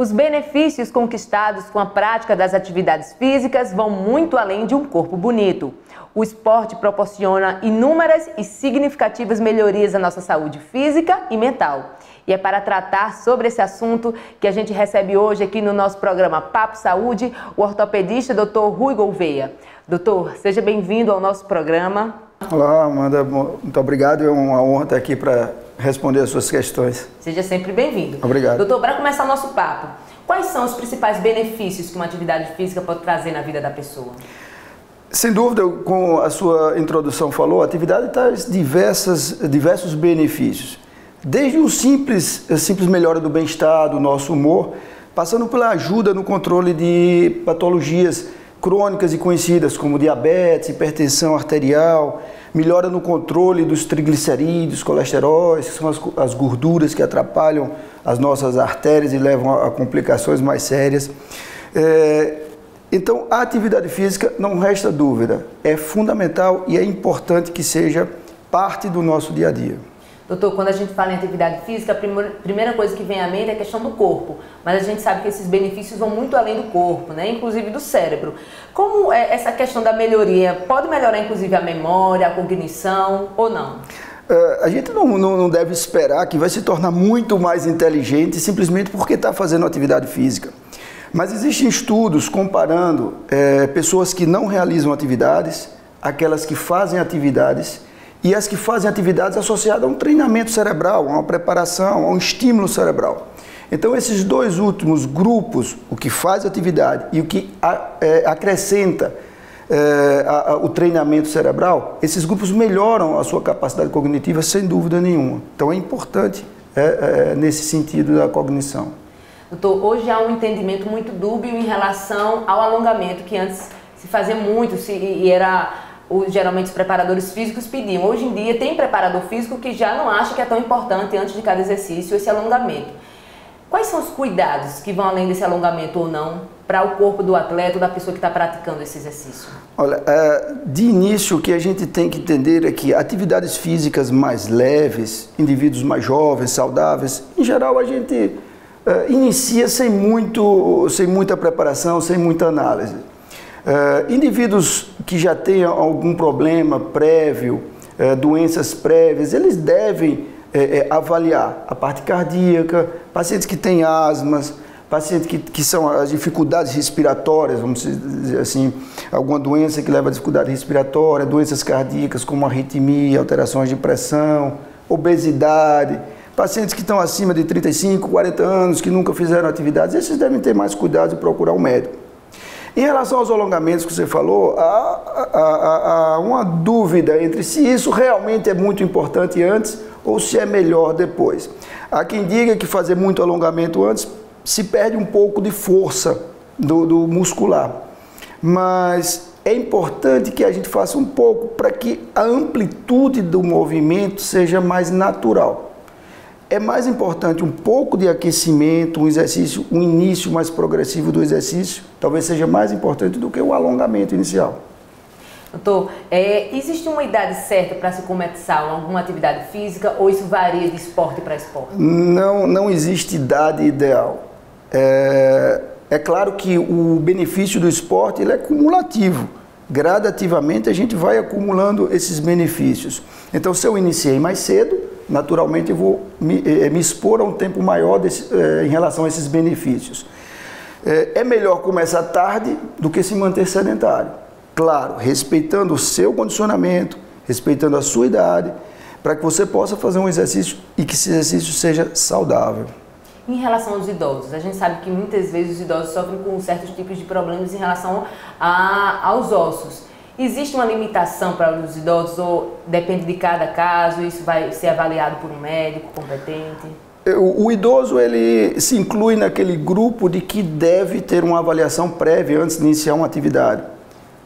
Os benefícios conquistados com a prática das atividades físicas vão muito além de um corpo bonito. O esporte proporciona inúmeras e significativas melhorias à nossa saúde física e mental. E é para tratar sobre esse assunto que a gente recebe hoje aqui no nosso programa Papo Saúde o ortopedista Dr. Rui Gouveia. Doutor, seja bem-vindo ao nosso programa. Olá, Amanda, muito obrigado. É uma honra estar aqui para responder as suas questões. Seja sempre bem-vindo. Obrigado. Doutor, para começar o nosso papo, quais são os principais benefícios que uma atividade física pode trazer na vida da pessoa? Sem dúvida, como a sua introdução falou, a atividade traz diversos benefícios. Desde o simples melhora do bem-estar, do nosso humor, passando pela ajuda no controle de patologias crônicas e conhecidas como diabetes, hipertensão arterial, melhora no controle dos triglicerídeos, colesteróis, que são as gorduras que atrapalham as nossas artérias e levam a complicações mais sérias. Então, a atividade física, não resta dúvida, é fundamental e é importante que seja parte do nosso dia a dia. Doutor, quando a gente fala em atividade física, a primeira coisa que vem à mente é a questão do corpo, mas a gente sabe que esses benefícios vão muito além do corpo, né? Inclusive do cérebro. Como é essa questão da melhoria? Pode melhorar inclusive a memória, a cognição ou não? A gente não deve esperar que vai se tornar muito mais inteligente simplesmente porque está fazendo atividade física. Mas existem estudos comparando pessoas que não realizam atividades, aquelas que fazem atividades, e as que fazem atividades associadas a um treinamento cerebral, a uma preparação, a um estímulo cerebral. Então, esses dois últimos grupos, o que faz atividade e o que acrescenta o treinamento cerebral, esses grupos melhoram a sua capacidade cognitiva sem dúvida nenhuma. Então, é importante nesse sentido da cognição. Doutor, hoje há um entendimento muito dúbio em relação ao alongamento, que antes se fazia muito e era... geralmente os preparadores físicos pediam. Hoje em dia tem preparador físico que já não acha que é tão importante antes de cada exercício esse alongamento. Quais são os cuidados que vão além desse alongamento ou não para o corpo do atleta ou da pessoa que está praticando esse exercício? Olha, de início o que a gente tem que entender é que atividades físicas mais leves, indivíduos mais jovens, saudáveis, em geral a gente inicia sem muita preparação, sem muita análise. Indivíduos que já tenham algum problema prévio, doenças prévias, eles devem avaliar a parte cardíaca, pacientes que têm asmas, pacientes que são as dificuldades respiratórias, vamos dizer assim, alguma doença que leva a dificuldade respiratória, doenças cardíacas como arritmia, alterações de pressão, obesidade, pacientes que estão acima de 35, 40 anos, que nunca fizeram atividades, esses devem ter mais cuidado e procurar um médico. Em relação aos alongamentos que você falou, há uma dúvida entre se isso realmente é muito importante antes ou se é melhor depois. Há quem diga que fazer muito alongamento antes se perde um pouco de força do muscular. Mas é importante que a gente faça um pouco para que a amplitude do movimento seja mais natural. É mais importante um pouco de aquecimento, um exercício, um início mais progressivo do exercício, talvez seja mais importante do que o alongamento inicial. Doutor, existe uma idade certa para se começar alguma atividade física ou isso varia de esporte para esporte? Não existe idade ideal. É claro que o benefício do esporte ele é cumulativo. Gradativamente a gente vai acumulando esses benefícios. Então, se eu iniciei mais cedo, naturalmente eu vou me expor a um tempo maior em relação a esses benefícios. É melhor começar tarde do que se manter sedentário. Claro, respeitando o seu condicionamento, respeitando a sua idade, para que você possa fazer um exercício e que esse exercício seja saudável. Em relação aos idosos, a gente sabe que muitas vezes os idosos sofrem com certos tipos de problemas em relação aos ossos. Existe uma limitação para os idosos ou depende de cada caso, isso vai ser avaliado por um médico competente? O idoso ele se inclui naquele grupo de que deve ter uma avaliação prévia antes de iniciar uma atividade.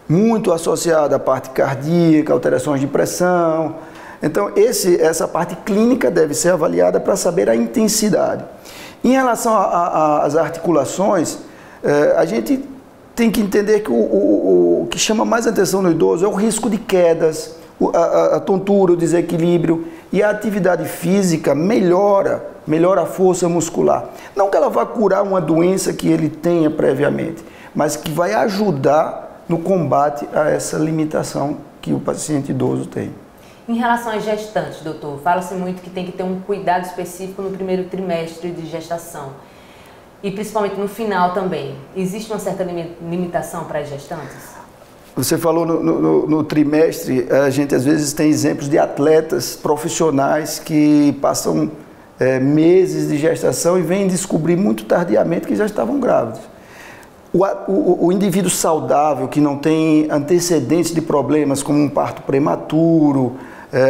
Muito associada à parte cardíaca, alterações de pressão. Então essa parte clínica deve ser avaliada para saber a intensidade. Em relação às articulações, a gente tem que entender que o que chama mais atenção no idoso é o risco de quedas, a tontura, o desequilíbrio, e a atividade física melhora melhora a força muscular. Não que ela vá curar uma doença que ele tenha previamente, mas que vai ajudar no combate a essa limitação que o paciente idoso tem. Em relação às gestantes, doutor, fala-se muito que tem que ter um cuidado específico no primeiro trimestre de gestação e principalmente no final também. Existe uma certa limitação para as gestantes? Você falou no trimestre, a gente às vezes tem exemplos de atletas profissionais que passam meses de gestação e vêm descobrir muito tardiamente que já estavam grávidos. O indivíduo saudável, que não tem antecedentes de problemas como um parto prematuro,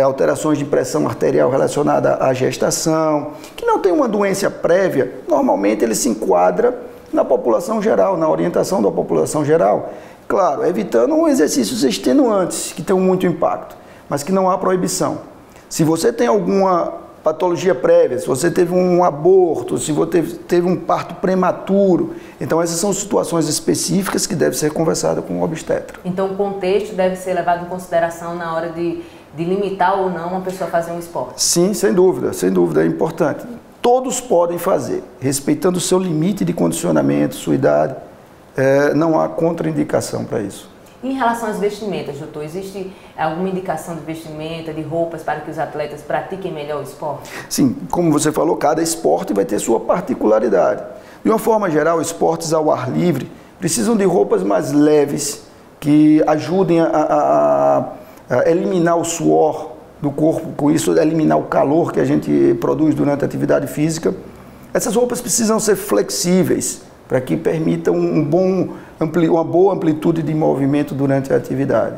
alterações de pressão arterial relacionada à gestação, que não tem uma doença prévia, normalmente ele se enquadra na população geral, na orientação da população geral. Claro, evitando exercícios extenuantes, que tenham muito impacto, mas que não há proibição. Se você tem alguma patologia prévia, se você teve um aborto, se você teve um parto prematuro, então essas são situações específicas que devem ser conversadas com o obstetra. Então o contexto deve ser levado em consideração na hora de limitar ou não uma pessoa a fazer um esporte? Sim, sem dúvida, é importante. Todos podem fazer, respeitando o seu limite de condicionamento, sua idade, não há contraindicação para isso. Em relação às vestimentas, doutor, existe alguma indicação de vestimenta, de roupas para que os atletas pratiquem melhor o esporte? Sim, como você falou, cada esporte vai ter sua particularidade. De uma forma geral, esportes ao ar livre precisam de roupas mais leves, que ajudem a eliminar o suor do corpo, com isso eliminar o calor que a gente produz durante a atividade física. Essas roupas precisam ser flexíveis, para que permitam uma boa amplitude de movimento durante a atividade.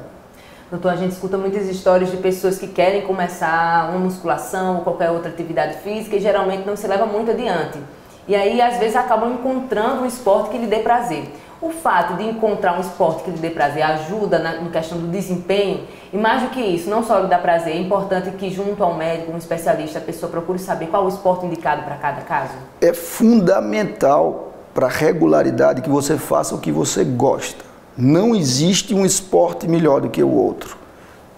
Doutor, a gente escuta muitas histórias de pessoas que querem começar uma musculação ou qualquer outra atividade física e geralmente não se leva muito adiante. E aí, às vezes, acabam encontrando um esporte que lhe dê prazer. O fato de encontrar um esporte que lhe dê prazer ajuda na questão do desempenho. E mais do que isso, não só lhe dá prazer, é importante que junto ao médico, um especialista, a pessoa procure saber qual o esporte indicado para cada caso. É fundamental para a regularidade que você faça o que você gosta. Não existe um esporte melhor do que o outro.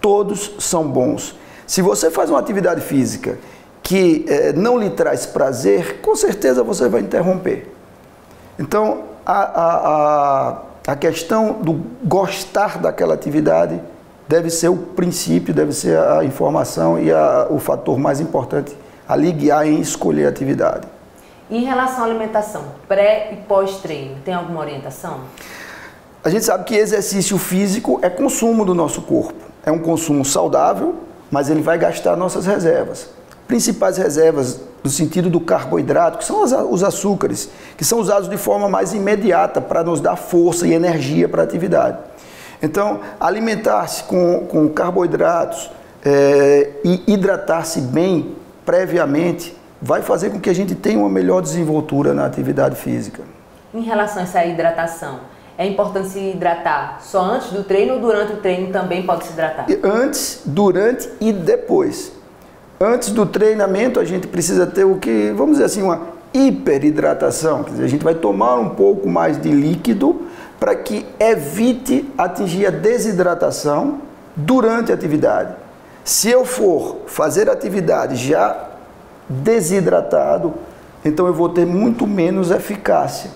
Todos são bons. Se você faz uma atividade física que não lhe traz prazer, com certeza você vai interromper. Então, a questão do gostar daquela atividade deve ser o princípio, deve ser a informação e o fator mais importante a lhe guiar em escolher a atividade. Em relação à alimentação, pré e pós-treino, tem alguma orientação? A gente sabe que exercício físico é consumo do nosso corpo. É um consumo saudável, mas ele vai gastar nossas reservas. Principais reservas no sentido do carboidrato, que são os açúcares, que são usados de forma mais imediata para nos dar força e energia para a atividade. Então, alimentar-se com carboidratos e hidratar-se bem previamente vai fazer com que a gente tenha uma melhor desenvoltura na atividade física. Em relação a essa hidratação, é importante se hidratar só antes do treino ou durante o treino também pode se hidratar? Antes, durante e depois. Antes do treinamento a gente precisa ter o que, vamos dizer assim, uma hiperidratação. Quer dizer, a gente vai tomar um pouco mais de líquido para que evite atingir a desidratação durante a atividade. Se eu for fazer a atividade já desidratado, então eu vou ter muito menos eficácia.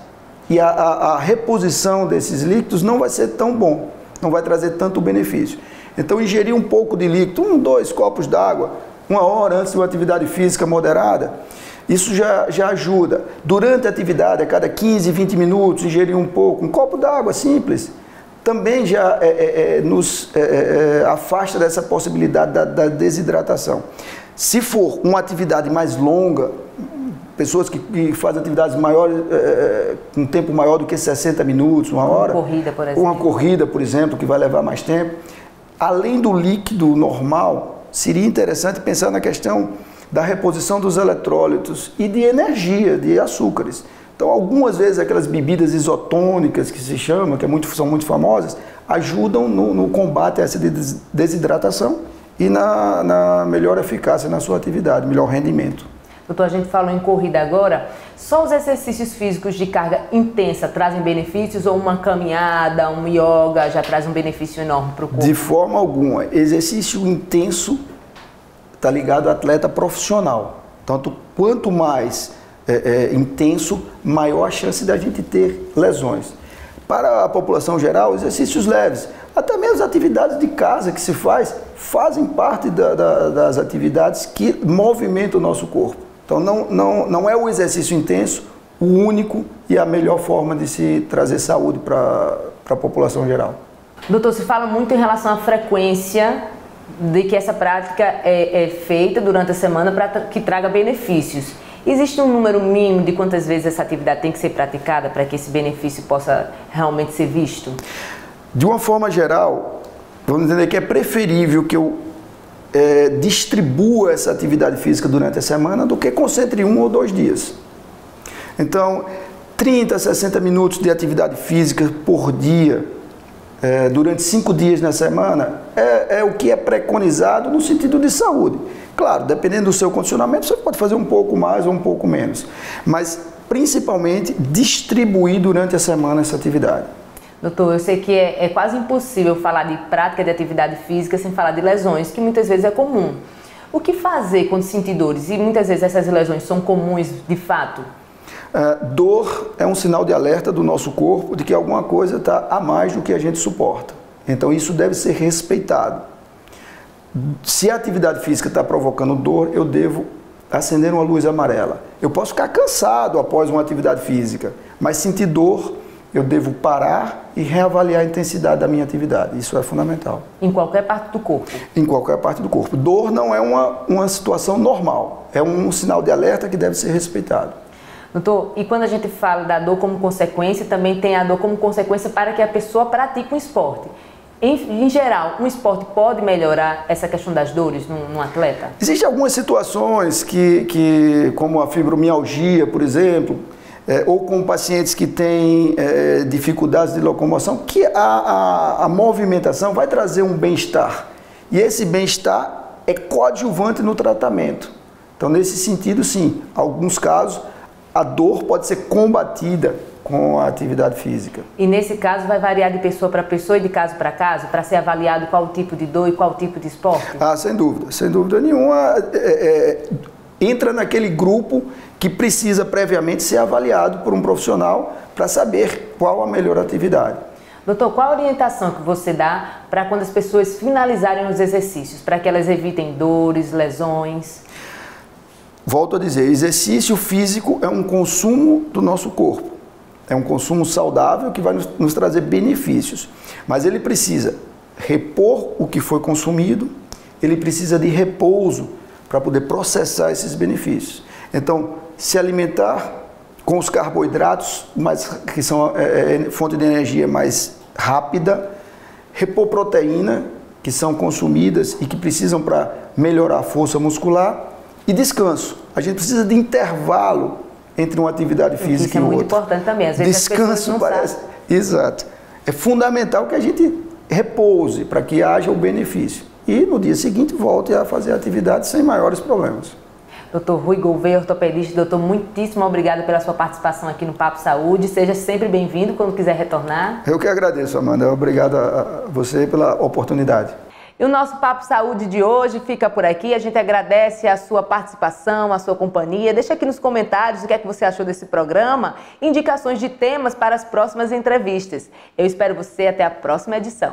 E a reposição desses líquidos não vai ser tão bom, não vai trazer tanto benefício. Então ingerir um pouco de líquido, 2 copos d'água, 1 hora antes de uma atividade física moderada, isso já ajuda. Durante a atividade, a cada 15, 20 minutos, ingerir um pouco, um copo d'água simples, também já nos afasta dessa possibilidade da desidratação. Se for uma atividade mais longa, pessoas que fazem atividades maiores, com um tempo maior do que 60 minutos, 1 hora. Uma corrida, por exemplo. Uma corrida, por exemplo, que vai levar mais tempo. Além do líquido normal, seria interessante pensar na questão da reposição dos eletrólitos e de energia, de açúcares. Então, algumas vezes, aquelas bebidas isotônicas, que se chama, são muito famosas, ajudam no combate a essa desidratação e na melhor eficácia na sua atividade, melhor rendimento. Doutor, a gente falou em corrida agora, só os exercícios físicos de carga intensa trazem benefícios ou uma caminhada, um yoga já traz um benefício enorme para o corpo? De forma alguma. Exercício intenso está ligado ao atleta profissional. Tanto quanto mais intenso, maior a chance da gente ter lesões. Para a população geral, exercícios leves, até mesmo as atividades de casa que se fazem parte das atividades que movimentam o nosso corpo. Então não é o exercício intenso o único e a melhor forma de se trazer saúde para a população geral. Doutor, se fala muito em relação à frequência de que essa prática é feita durante a semana para que traga benefícios. Existe um número mínimo de quantas vezes essa atividade tem que ser praticada para que esse benefício possa realmente ser visto? De uma forma geral, vamos entender que é preferível que eu distribua essa atividade física durante a semana do que concentre 1 ou 2 dias. Então, 30 a 60 minutos de atividade física por dia, durante 5 dias na semana, é o que é preconizado no sentido de saúde. Claro, dependendo do seu condicionamento, você pode fazer um pouco mais ou um pouco menos, mas principalmente distribuir durante a semana essa atividade. Doutor, eu sei que é quase impossível falar de prática de atividade física sem falar de lesões, que muitas vezes é comum. O que fazer quando sentir dores? E muitas vezes essas lesões são comuns de fato? Dor é um sinal de alerta do nosso corpo de que alguma coisa está a mais do que a gente suporta. Então isso deve ser respeitado. Se a atividade física está provocando dor, eu devo acender uma luz amarela. Eu posso ficar cansado após uma atividade física, mas sentir dor, eu devo parar e reavaliar a intensidade da minha atividade. Isso é fundamental. Em qualquer parte do corpo? Em qualquer parte do corpo. Dor não é uma situação normal, é um sinal de alerta que deve ser respeitado. Doutor, e quando a gente fala da dor como consequência, também tem a dor como consequência para que a pessoa pratique um esporte. Em geral, um esporte pode melhorar essa questão das dores num atleta? Existem algumas situações como a fibromialgia, por exemplo, ou com pacientes que têm dificuldades de locomoção, que a movimentação vai trazer um bem-estar. E esse bem-estar é coadjuvante no tratamento. Então, nesse sentido, sim, em alguns casos, a dor pode ser combatida com a atividade física. E nesse caso vai variar de pessoa para pessoa e de caso para caso, para ser avaliado qual tipo de dor e qual tipo de esporte? Sem dúvida nenhuma. Entra naquele grupo que precisa previamente ser avaliado por um profissional para saber qual a melhor atividade. Doutor, qual a orientação que você dá para quando as pessoas finalizarem os exercícios, para que elas evitem dores, lesões? Volto a dizer, exercício físico é um consumo do nosso corpo. É um consumo saudável que vai nos trazer benefícios. Mas ele precisa repor o que foi consumido, ele precisa de repouso para poder processar esses benefícios. Então, se alimentar com os carboidratos, que são fonte de energia mais rápida, repor proteína, que são consumidas e que precisam para melhorar a força muscular, e descanso. A gente precisa de intervalo entre uma atividade física e outra. Isso é muito importante também. Às vezes descanso as pessoas não sabem. Exato. É fundamental que a gente repouse para que haja o benefício. E no dia seguinte volte a fazer a atividade sem maiores problemas. Dr. Rui Gouveia, ortopedista. Doutor, muitíssimo obrigado pela sua participação aqui no Papo Saúde. Seja sempre bem-vindo quando quiser retornar. Eu que agradeço, Amanda. Obrigado a você pela oportunidade. E o nosso Papo Saúde de hoje fica por aqui. A gente agradece a sua participação, a sua companhia. Deixa aqui nos comentários o que é que você achou desse programa, indicações de temas para as próximas entrevistas. Eu espero você até a próxima edição.